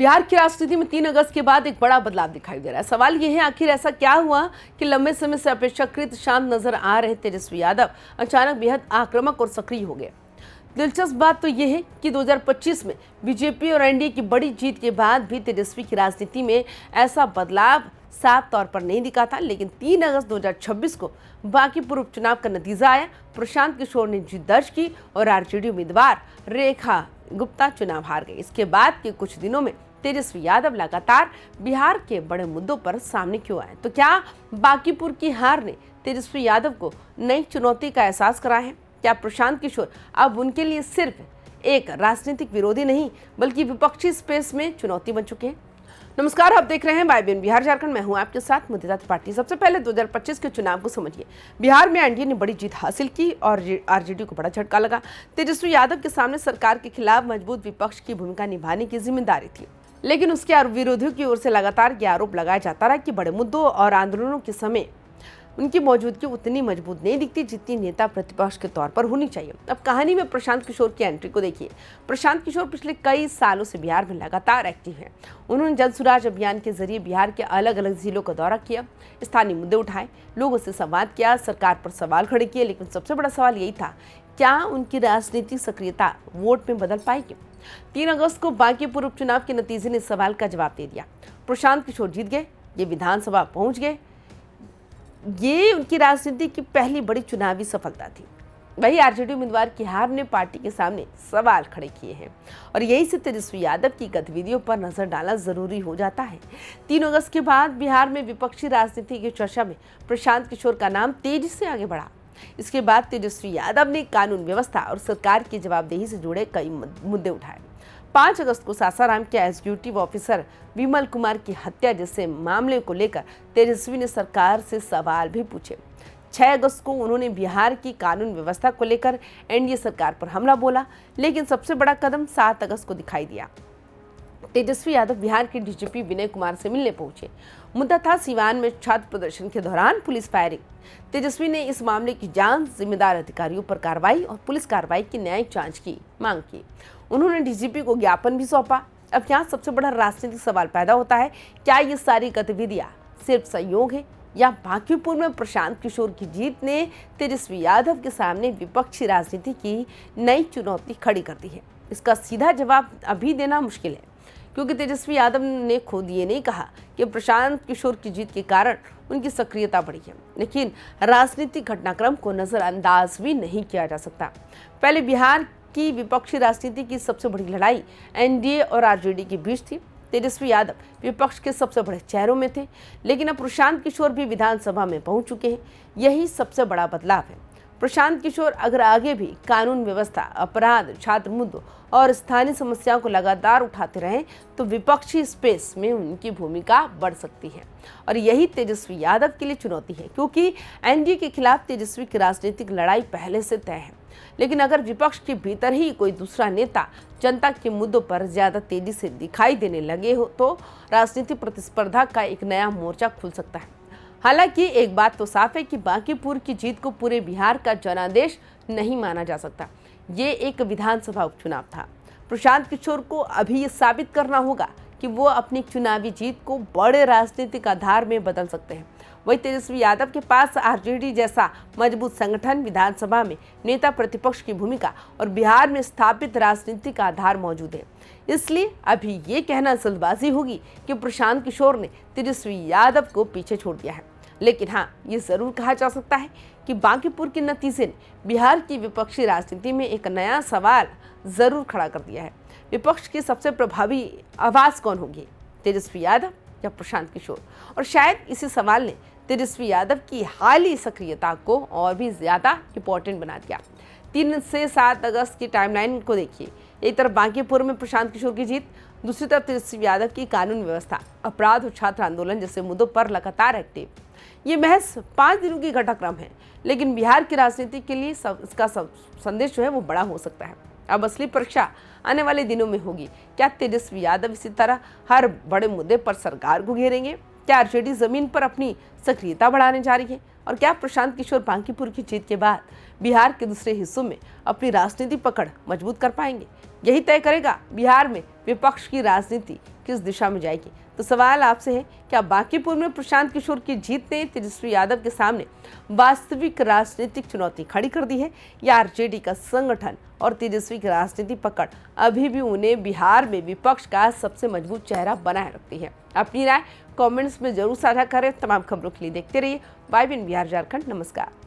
बिहार की राजनीति में 3 अगस्त के बाद एक बड़ा बदलाव दिखाई दे रहा है। सवाल यह है, आखिर ऐसा क्या हुआ कि लंबे समय से अपेक्षाकृत शांत नजर आ रहे तेजस्वी यादव अचानक बेहद आक्रामक और सक्रिय हो गए। दिलचस्प बात तो यह है कि 2025 में बीजेपी और एनडीए की बड़ी जीत के बाद भी तेजस्वी की राजनीति में ऐसा बदलाव साफ तौर पर नहीं दिखा था, लेकिन 3 अगस्त 2026 को बांकीपुर उपचुनाव का नतीजा आया। प्रशांत किशोर ने जीत दर्ज की और आरजेडी उम्मीदवार रेखा गुप्ता चुनाव हार गई। इसके बाद के कुछ दिनों में तेजस्वी यादव लगातार बिहार के बड़े मुद्दों पर सामने क्यों आए? तो क्या बांकीपुर की हार ने तेजस्वी यादव को नई चुनौती का एहसास कराया है? क्या प्रशांत किशोर अब उनके लिए सिर्फ एक राजनीतिक विरोधी नहीं बल्कि विपक्षी स्पेस में चुनौती बन चुके हैं? नमस्कार, आप देख रहे हैं वाईबीएन बिहार झारखंड। मैं हूं आपके साथ मुदिता त्रिपाठी। सबसे पहले 2025 के चुनाव को समझिए। बिहार में एनडीए ने बड़ी जीत हासिल की और आरजेडी को बड़ा झटका लगा। तेजस्वी यादव के सामने सरकार के खिलाफ मजबूत विपक्ष की भूमिका निभाने की जिम्मेदारी थी, लेकिन उसके विरोधियों की ओर से लगातार ये आरोप लगाया जाता रहा कि बड़े मुद्दों और आंदोलनों के समय उनकी मौजूदगी उतनी मजबूत नहीं दिखती जितनी नेता प्रतिपक्ष के तौर पर होनी चाहिए। अब कहानी में प्रशांत किशोर की एंट्री को देखिए। प्रशांत किशोर पिछले कई सालों से बिहार में लगातार एक्टिव हैं। उन्होंने जन सुराज अभियान के जरिए बिहार के अलग अलग जिलों का दौरा किया, स्थानीय मुद्दे उठाए, लोगों से संवाद किया, सरकार पर सवाल खड़े किए। लेकिन सबसे बड़ा सवाल यही था, क्या उनकी राजनीतिक सक्रियता वोट में बदल पाएगी? 3 अगस्त को बांकीपुर उपचुनाव के नतीजे ने सवाल का जवाब दे दिया। प्रशांत किशोर जीत गए, ये विधानसभा पहुंच गए। ये उनकी राजनीति की पहली बड़ी चुनावी सफलता थी। वही आरजेडी उम्मीदवार की हार ने पार्टी के सामने सवाल खड़े किए हैं और यही से तेजस्वी यादव की गतिविधियों पर नजर डालना जरूरी हो जाता है। 3 अगस्त के बाद बिहार में विपक्षी राजनीति की चर्चा में प्रशांत किशोर का नाम तेजी से आगे बढ़ा। इसके बाद तेजस्वी यादव ने कानून व्यवस्था और सरकार की जवाबदेही से जुड़े कई मुद्दे उठाए। 5 अगस्त को सासाराम के एग्जीक्यूटिव ऑफिसर विमल कुमार की हत्या जैसे मामले को लेकर तेजस्वी ने सरकार से सवाल भी पूछे। 6 अगस्त को उन्होंने बिहार की कानून व्यवस्था को लेकर एनडीए सरकार पर हमला बोला, लेकिन सबसे बड़ा कदम 7 अगस्त को दिखाई दिया। तेजस्वी यादव बिहार के डीजीपी विनय कुमार से मिलने पहुंचे। मुद्दा था सिवान में छात्र प्रदर्शन के दौरान पुलिस फायरिंग। तेजस्वी ने इस मामले की जांच, जिम्मेदार अधिकारियों पर कार्रवाई और पुलिस कार्रवाई की न्यायिक जांच की मांग की। उन्होंने डीजीपी को ज्ञापन भी सौंपा। अब यहाँ सबसे बड़ा राजनीतिक सवाल पैदा होता है, क्या ये सारी गतिविधियां सिर्फ संयोग है या बांकीपुर में प्रशांत किशोर की जीत ने तेजस्वी यादव के सामने विपक्षी राजनीति की नई चुनौती खड़ी कर दी है? इसका सीधा जवाब अभी देना मुश्किल है, क्योंकि तेजस्वी यादव ने खुद ये नहीं कहा कि प्रशांत किशोर की जीत के कारण उनकी सक्रियता बढ़ी है, लेकिन राजनीतिक घटनाक्रम को नजरअंदाज भी नहीं किया जा सकता। पहले बिहार की विपक्षी राजनीति की सबसे बड़ी लड़ाई एनडीए और आरजेडी के बीच थी। तेजस्वी यादव विपक्ष के सबसे बड़े चेहरों में थे, लेकिन अब प्रशांत किशोर भी विधानसभा में पहुंच चुके हैं। यही सबसे बड़ा बदलाव है। प्रशांत किशोर अगर आगे भी कानून व्यवस्था, अपराध, छात्र मुद्दों और स्थानीय समस्याओं को लगातार उठाते रहें तो विपक्षी स्पेस में उनकी भूमिका बढ़ सकती है और यही तेजस्वी यादव के लिए चुनौती है, क्योंकि एनडीए के खिलाफ तेजस्वी की राजनीतिक लड़ाई पहले से तय है। लेकिन अगर विपक्ष के भीतर ही कोई दूसरा नेता जनता के मुद्दों पर ज्यादा तेजी से दिखाई देने लगे हो तो राजनीतिक प्रतिस्पर्धा का एक नया मोर्चा खुल सकता है। हालांकि एक बात तो साफ है कि बांकीपुर की जीत को पूरे बिहार का जनादेश नहीं माना जा सकता। ये एक विधानसभा उपचुनाव था। प्रशांत किशोर को अभी ये साबित करना होगा कि वो अपनी चुनावी जीत को बड़े राजनीतिक आधार में बदल सकते हैं। वही तेजस्वी यादव के पास आरजेडी जैसा मजबूत संगठन, विधानसभा में नेता प्रतिपक्ष की भूमिका और बिहार में स्थापित राजनीतिक आधार मौजूद है। इसलिए अभी ये कहना जल्दबाजी होगी कि प्रशांत किशोर ने तेजस्वी यादव को पीछे छोड़ दिया है। लेकिन हाँ, ये जरूर कहा जा सकता है कि बांकीपुर के नतीजे ने बिहार की विपक्षी राजनीति में एक नया सवाल जरूर खड़ा कर दिया है। विपक्ष की सबसे प्रभावी आवाज कौन होगी, तेजस्वी यादव या प्रशांत किशोर? और शायद इसी सवाल ने तेजस्वी यादव की हाली सक्रियता को और भी ज्यादा इम्पोर्टेंट बना दिया। 3 से 7 अगस्त की टाइमलाइन को देखिए। एक तरफ बांकीपुर में प्रशांत किशोर की जीत, दूसरी तरफ तेजस्वी यादव की कानून व्यवस्था, अपराध और छात्र आंदोलन जैसे मुद्दों पर लगातार एक्टिव। ये महज 5 दिनों की घटनाक्रम है, लेकिन बिहार की राजनीति के लिए इसका संदेश जो है वो बड़ा हो सकता है। अब असली परीक्षा आने वाले दिनों में होगी। क्या तेजस्वी यादव इसी तरह हर बड़े मुद्दे पर सरकार को घेरेंगे? क्या आरजेडी जमीन पर अपनी सक्रियता बढ़ाने जा रही है? और क्या प्रशांत किशोर बांकीपुर की जीत के बाद बिहार के दूसरे हिस्सों में अपनी राजनीतिक पकड़ मजबूत कर पाएंगे? यही तय करेगा बिहार में विपक्ष की राजनीति किस दिशा में जाएगी। तो सवाल आपसे है, क्या बांकीपुर में प्रशांत किशोर की जीत ने तेजस्वी यादव के सामने वास्तविक राजनीतिक चुनौती खड़ी कर दी है, या आरजेडी का संगठन और तेजस्वी की राजनीतिक पकड़ अभी भी उन्हें बिहार में विपक्ष का सबसे मजबूत चेहरा बनाए रखती है? अपनी राय कमेंट्स में जरूर साझा करें। तमाम खबरों के लिए देखते रहिए वाईबीएन बिहार झारखंड। नमस्कार।